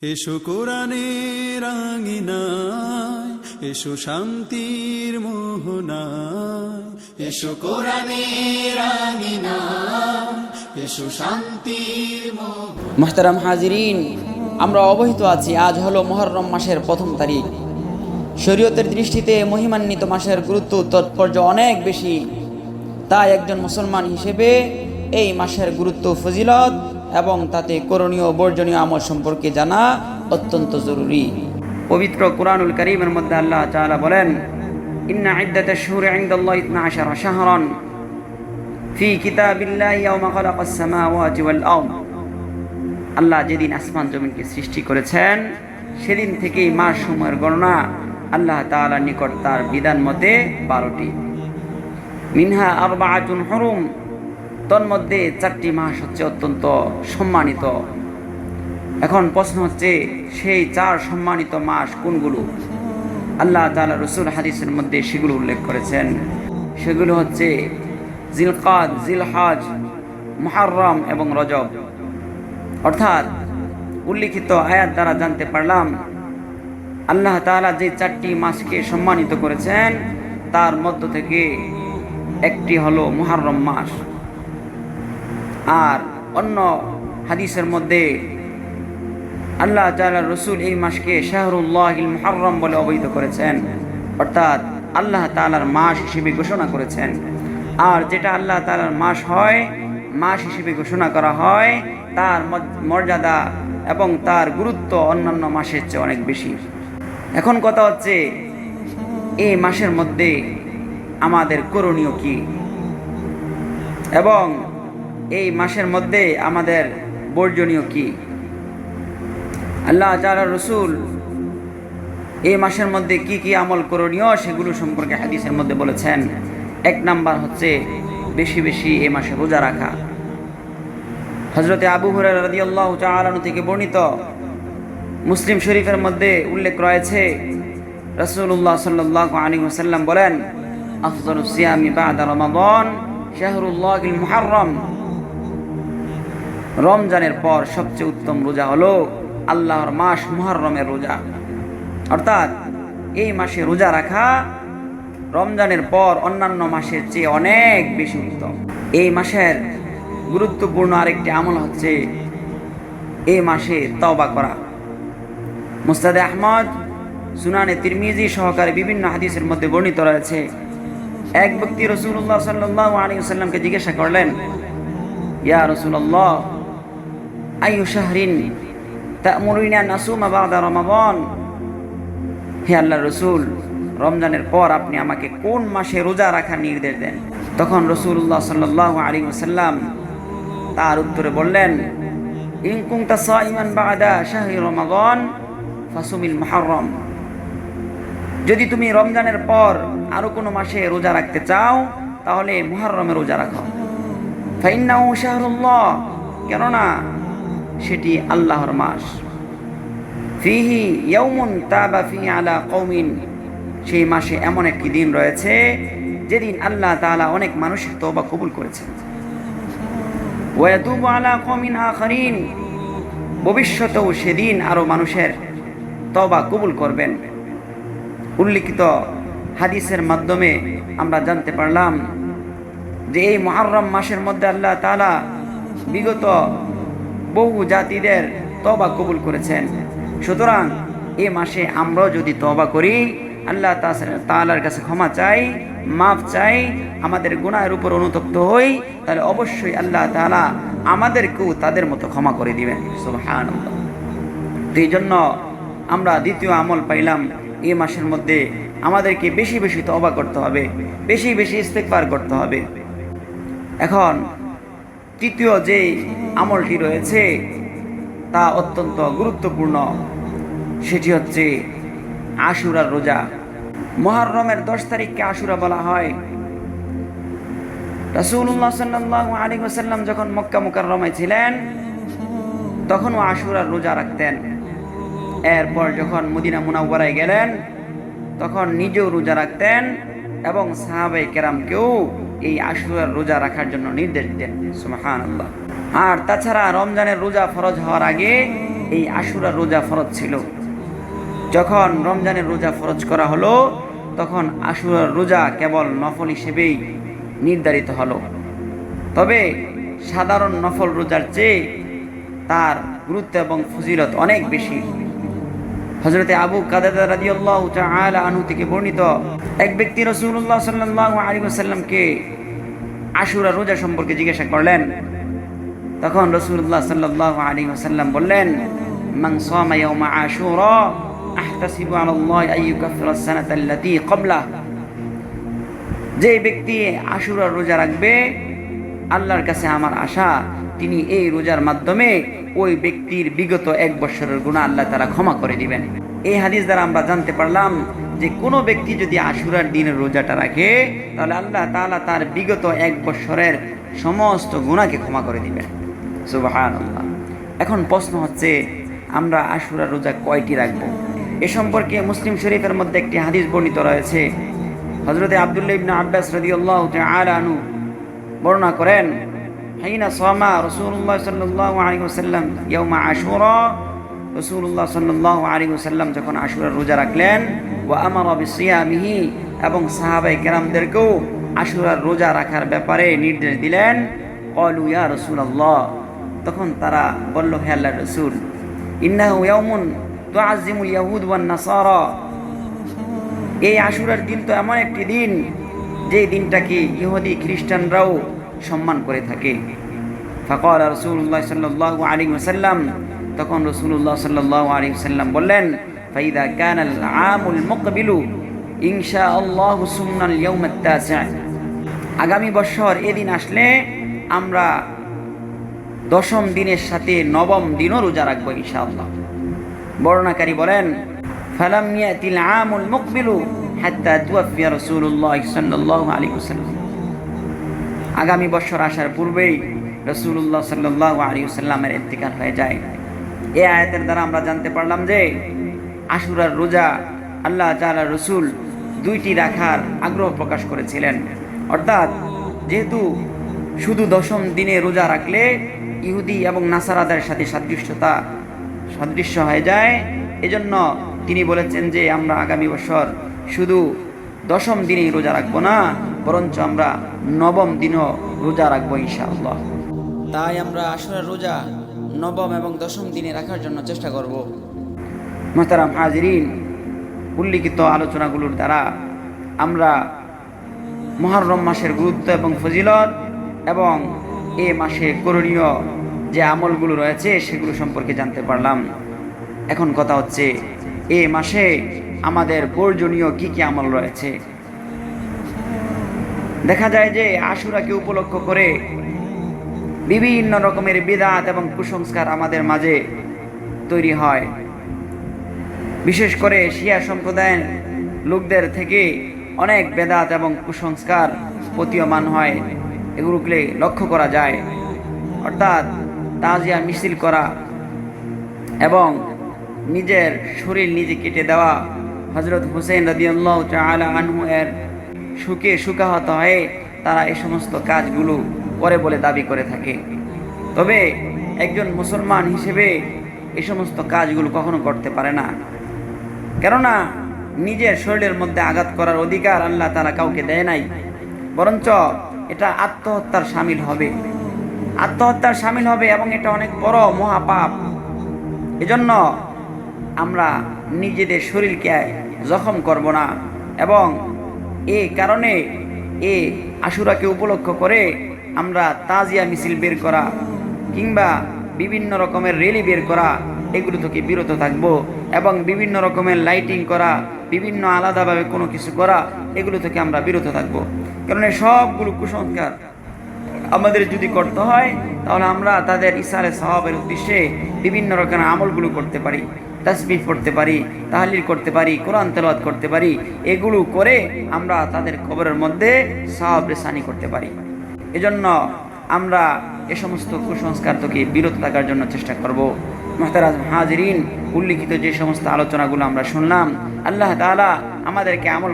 এসো কোরআনের আঙিনায়, এসো শান্তির মোহনায়, এসো কোরআনের আঙিনায়, এসো শান্তির মোহনায়। মুহতারাম হাজিরিন, আমরা অবহিত আছি আজ হলো মুহররম মাসের প্রথম তারিখ। শরীয়তের দৃষ্টিতে মহিমান্বিত মাসের গুরুত্ব তাৎপর্য অনেক বেশি। তাই একজন মুসলমান হিসেবে এই মাসের গুরুত্ব, ফজিলত এবং তাতে করণীয় বর্জনীয় আমল সম্পর্কে জানা অত্যন্ত জরুরি। পবিত্র কুরআনুল কারীমের মধ্যে আল্লাহ তাআলা বলেন, ইন্না ইদ্দাতাশ শুহুরি ইনদাল্লাহি 12 শাহরান ফি কিতাবিল্লাহি ইয়াওমা খালাকাস সামাওয়াতি ওয়াল আরদ। আল্লাহ যেদিন আসমান জমিনকে সৃষ্টি করেছেন সেদিন থেকেই মাস সমূহের গণনা আল্লাহ তাআলার নিকট তার বিধান মতে 12টি। মিনহা আরবাআতুন হুরুম, তন্মধ্যে 4টি মাস হচ্ছে অত্যন্ত সম্মানিত। এখন প্রশ্ন হচ্ছে, সেই 4 সম্মানিত মাস কোনগুলো? আল্লাহ তাআলা রাসূল হাদিসের মধ্যে সেগুলো উল্লেখ করেছেন। সেগুলো হচ্ছে জিলকাদ, জিলহজ, মুহররম এবং রজব। অর্থাৎ উল্লিখিত আয়াত দ্বারা জানতে পারলাম আল্লাহ তাআলা যে 4টি মাসকে সম্মানিত করেছেন তার মধ্য থেকে একটি হলো মুহররম মাস। আর অন্য হাদিসের মধ্যে আল্লাহ তাআলা রাসূল এই মাসকে শাহরুল্লাহিল মুহররম বলে অভিহিত করেছেন, অর্থাৎ আল্লাহ তাআলার মাস হিসেবে ঘোষণা করেছেন। আর যেটা আল্লাহ তাআলার মাস হয়, মাস হিসেবে ঘোষণা করা হয়, তার মর্যাদা এবং তার গুরুত্ব অন্যান্য মাসের চেয়ে অনেক বেশি। এখন কথা হচ্ছে, এই মাসের মধ্যে আমাদের করণীয় কি এবং এই মাসের মধ্যে আমাদের বর্জনীয় কি? আল্লাহ তাআলা রাসূল এই মাসের মধ্যে কি কি আমল করণীয় সেগুলো সম্পর্কে হাদিসের মধ্যে বলেছেন। 1 নাম্বার হচ্ছে বেশি বেশি এই মাসে রোজা রাখা। হযরতে আবু হুরায়রা রাদিয়াল্লাহু তাআলা আনহু থেকে বর্ণিত মুসলিম শরীফের মধ্যে উল্লেখ রয়েছে, রাসূলুল্লাহ সাল্লাল্লাহু আলাইহি ওয়াসাল্লাম বলেন, আফযালুস সিয়ামি বা'দা রমাদান শাহরুল্লাহিল মুহররম। রমজানের পর সবচেয়ে উত্তম রোজা হলো আল্লাহর মাস মুহররমের রোজা। অর্থাৎ এই মাসে রোজা রাখা রমজানের পর অন্যান্য মাসের চেয়ে অনেক বেশি উত্তম। এই মাসের গুরুত্বপূর্ণ আরেকটি আমল হচ্ছে এই মাসে তওবা করা। মুসনাদে আহমদ, সুনানে তিরমিজি সহকারে বিভিন্ন হাদিসের মধ্যে বর্ণিত রয়েছে, এক ব্যক্তি রাসূলুল্লাহ সাল্লাল্লাহু আলাইহি ওয়াসাল্লামকে জিজ্ঞাসা করলেন, ইয়া রাসূলুল্লাহ, আইয়ু শাহরিন তা'মুরুনা নাসুমা বা'দা রমাদান? হে আল্লাহর রাসূল, রমজানের পর আপনি আমাকে কোন মাসে রোজা রাখার নির্দেশ দেন? তখন রাসূলুল্লাহ সাল্লাল্লাহু আলাইহি ওয়াসাল্লাম তার উত্তরে বললেন, ইন কুনতা সাইমান বা'দা শাহরি রমাদান ফাসুমিল মুহররম। যদি তুমি রমজানের পর আরো কোনো মাসে রোজা রাখতে চাও তাহলে মুহররমে রোজা রাখো। ফাইন্নাহু শাহরুল্লাহ, কেননা সেটি আল্লাহর মাস। ফিহি ইয়াউমুন তাবা ফিহি আলা কওমিন, সেই মাসে এমন একটি দিন রয়েছে যেদিন আল্লাহ তাআলা অনেক মানুষের তওবা কবুল করেছেন। ওয়া ইয়াতুবু আলা কওমিন আখারিন, ভবিষ্যতেও সেদিন আরো মানুষের তওবা কবুল করবেন। উল্লিখিত হাদিসের মাধ্যমে আমরা জানতে পারলাম যে এই মুহররম মাসের মধ্যে আল্লাহ তাআলা বিগত বহু জাতিদের তওবা কবুল করেছেন। সুতরাং এই মাসে আমরাও যদি তওবা করি, আল্লাহ তাআলার কাছে ক্ষমা চাই, মাফ চাই, আমাদের গুনাহের উপর অনুতপ্ত হই, তাহলে অবশ্যই আল্লাহ তাআলা আমাদেরকেও তাদের মতো ক্ষমা করে দিবেন। সুবহানাল্লাহ। তো এই জন্য আমরা দ্বিতীয় আমল পাইলাম, এই মাসের মধ্যে আমাদেরকে বেশি বেশি তওবা করতে হবে, বেশি বেশি ইস্তেগফার করতে হবে। এখন তৃতীয় যে আমলটি রয়েছে তা অত্যন্ত গুরুত্বপূর্ণ, সেটি হচ্ছে আশুরার রোজা। মুহররমের 10 তারিখকে আশুরা বলা হয়। রাসূলুল্লাহ সাল্লাল্লাহু আলাইহি ওয়াসাল্লাম যখন মক্কা মুকাররমায় ছিলেন তখনও আশুরার রোজা রাখতেন। এরপর যখন মদিনা মুনাওয়ারায় গেলেন তখন নিজেও রোজা রাখতেন এবং সাহাবায়ে কেরামকেও এই আশুরার রোজা রাখার জন্য নির্দেশ দেন। সুবহানাল্লাহ। আর তাছাড়া রমজানের রোজা ফরজ হওয়ার আগে এই আশুরার রোজা ফরজ ছিল। যখন রমজানের রোজা ফরজ করা হলো তখন আশুরার রোজা কেবল নফল হিসেবেই নির্ধারিত হলো। তবে সাধারণ নফল রোজার চেয়ে তার গুরুত্ব এবং ফজিলত অনেক বেশি। হযরতে আবু কাতাদা রাদিয়াল্লাহু তাআলা আনহু থেকে বর্ণিত, এক ব্যক্তি রাসূলুল্লাহ সাল্লাল্লাহু আলাইহি ওয়াসাল্লামকে আশুরা রোজা সম্পর্কে জিজ্ঞাসা করলেন। তখন রাসূলুল্লাহ সাল্লাল্লাহু আলাইহি ওয়াসাল্লাম বললেন, মান সামা ইয়াওমা আশুরা আহতাসিবু আলাল্লাহি আইয়ুকাফিরা সানাতা আল্লাতী ক্বাবলা। যে ব্যক্তি আশুরা রোজা রাখবে, আল্লাহর কাছে আমার আশা তিনি এই রোজার মাধ্যমে ওই ব্যক্তির বিগত 1 বছরের গুনাহ আল্লাহ তাআলা ক্ষমা করে দিবেন। এই হাদিস দ্বারা আমরা জানতে পারলাম যে কোনো ব্যক্তি যদি আশুরার দিনের রোজাটা রাখে তাহলে আল্লাহ তাআলা তার বিগত 1 বছরের সমস্ত গুনাহকে ক্ষমা করে দিবেন। সুবহানাল্লাহ। এখন প্রশ্ন হচ্ছে, আমরা আশুরার রোজা কয়টি রাখবো? এ সম্পর্কে মুসলিম শরীফের মধ্যে একটি হাদিস বর্ণিত রয়েছে। হযরতে আব্দুল্লাহ ইবনে আব্বাস রাদিয়াল্লাহু তাআলা আনহু বর্ণনা করেন, হাইনা সামা রাসূলুল্লাহ সাল্লাল্লাহু আলাইহি ওয়াসাল্লাম ইয়াউমা আশুরা। রাসূলুল্লাহ সাল্লাল্লাহু আলাইহি ওয়াসাল্লাম যখন আশুরার রোজা রাখলেন, ওয়া আমারা বিসিয়ামিহি, এবং সাহাবায়ে কেরামদেরকেও আশুরার রোজা রাখার ব্যাপারে নির্দেশ দিলেন। ক্বালু ইয়া রাসূলুল্লাহ, তখন তারা বলল, হে আল্লাহর রাসূল, ইন্নাহু ইয়াউমুন তুআজ্জিমুল ইয়াহুদ ওয়ান নাসারা। এই আশুরার দিন তো এমন একটি দিন যে দিনটাকে ইহুদি খ্রিস্টানরাও সম্মান করে থাকে। ফাকাল রাসূলুল্লাহ সাল্লাল্লাহু আলাইহি ওয়াসাল্লাম, তখন রাসূলুল্লাহ সাল্লাল্লাহু আলাইহি ওয়াসাল্লাম বললেন, ফাইদা কানাল আমুল মুকবিলু ইনশাআল্লাহু সুমনাল ইয়াউমাত তাসি'। আগামী বছর এদিন আসলে আমরা 10ম দিনের সাথে 9ম দিনও রোজা রাখবো ইনশাআল্লাহ। বর্ণনাকারী বলেন, ফালাম ইয়াতিল আমুল মুকবিলু হাত্তা তুওয়াফিয়া রাসূলুল্লাহ সাল্লাল্লাহু আলাইহি ওয়াসাল্লাম। আগামী বছর আসার পূর্বেই রাসূলুল্লাহ সাল্লাল্লাহু আলাইহি ওয়াসাল্লামের ইন্তেকাল হয়ে যায়। এই আয়াতের দ্বারা আমরা জানতে পারলাম যে আশুরার রোজা আল্লাহ তাআলার রাসূল 2টি রাখার আগ্রহ প্রকাশ করেছিলেন। অর্থাৎ যেহেতু শুধু 10ম দিনে রোজা রাখলে ইহুদি এবং নাসারাদের সাথে সাদৃশ্য হয়ে যায়, এজন্য তিনি বলেছেন যে আমরা আগামী বছর শুধু 10ম দিনেই রোজা রাখবো না, বরঞ্চ আমরা 9ম দিনও রোজা রাখবো ইনশাআল্লাহ। তাই আমরা আশুরার রোজা 9ম এবং 10ম দিনে রাখার জন্য চেষ্টা করব। মুহতারাম হাজিরিন, উল্লিখিত আলোচনাগুলোর দ্বারা আমরা মুহররম মাসের গুরুত্ব এবং ফজিলত এবং এ মাসে করণীয় যে আমলগুলো রয়েছে সেগুলো সম্পর্কে জানতে পারলাম। এখন কথা হচ্ছে, এ মাসে আমাদের বর্জনীয় কি কি আমল রয়েছে। দেখা যায় যে আশুরাকে উপলক্ষ করে বিভিন্ন রকমের বিদআত এবং কুসংস্কার আমাদের মাঝে তৈরি হয়। বিশেষ করে শিয়া সম্প্রদায়ের লোকদের থেকে অনেক বেদাত এবং কুসংস্কার প্রতীয়মান হয়, এগুলোকে লক্ষ্য করা যায়। অর্থাৎ তাজিয়া মিছিল করা এবং নিজের শরীর নিজে কেটে দেওয়া। হযরত হুসাইন রাদিয়াল্লাহু তাআলা আনহু এর সুখে সুখাহত হয়ে তারা এই সমস্ত কাজগুলো করে বলে দাবি করে থাকে। তবে একজন মুসলমান হিসেবে এই সমস্ত কাজগুলো কখনো করতে পারে না, কেননা নিজের শরীরের মধ্যে আঘাত করার অধিকার আল্লাহ তাআলা কাউকে দেয় নাই, বরঞ্চ এটা আত্মহত্যার শামিল হবে এবং এটা অনেক বড় মহাপাপ। এজন্য আমরা নিজেদের শরীরকে জখম করব না, এবং এই কারণে এই আশুরাকে উপলক্ষ করে আমরা তাজিয়া মিছিল বের করা কিংবা বিভিন্ন রকমের র্যালি বের করা এগুলো থেকে বিরত থাকব, এবং বিভিন্ন রকমের লাইটিং করা, বিভিন্ন আলাদাভাবে কোনো কিছু করা এগুলো থেকে আমরা বিরত থাকব। কারণ এই সবগুলো কুসংস্কার আমাদের যদি করতে হয় তাহলে আমরা তাদের ইসারে সওয়াবের উদ্দেশ্যে বিভিন্ন রকমের আমলগুলো করতে পারি, তাসবিহ পড়তে পারি, তাহলিল করতে পারি, কোরআন তেলাওয়াত করতে পারি। এগুলো করে আমরা তাদের কবরের মধ্যে সওয়াব রেসানি করতে পারি। এজন্য আমরা এ সমস্ত কুসংস্কার থেকে বিরত থাকার জন্য চেষ্টা করব। মুহতারাম হাজিরিন, উল্লিখিত যে সমস্ত আলোচনাগুলো আমরা শুনলাম, আল্লাহ তাআলা আমাদেরকে আমল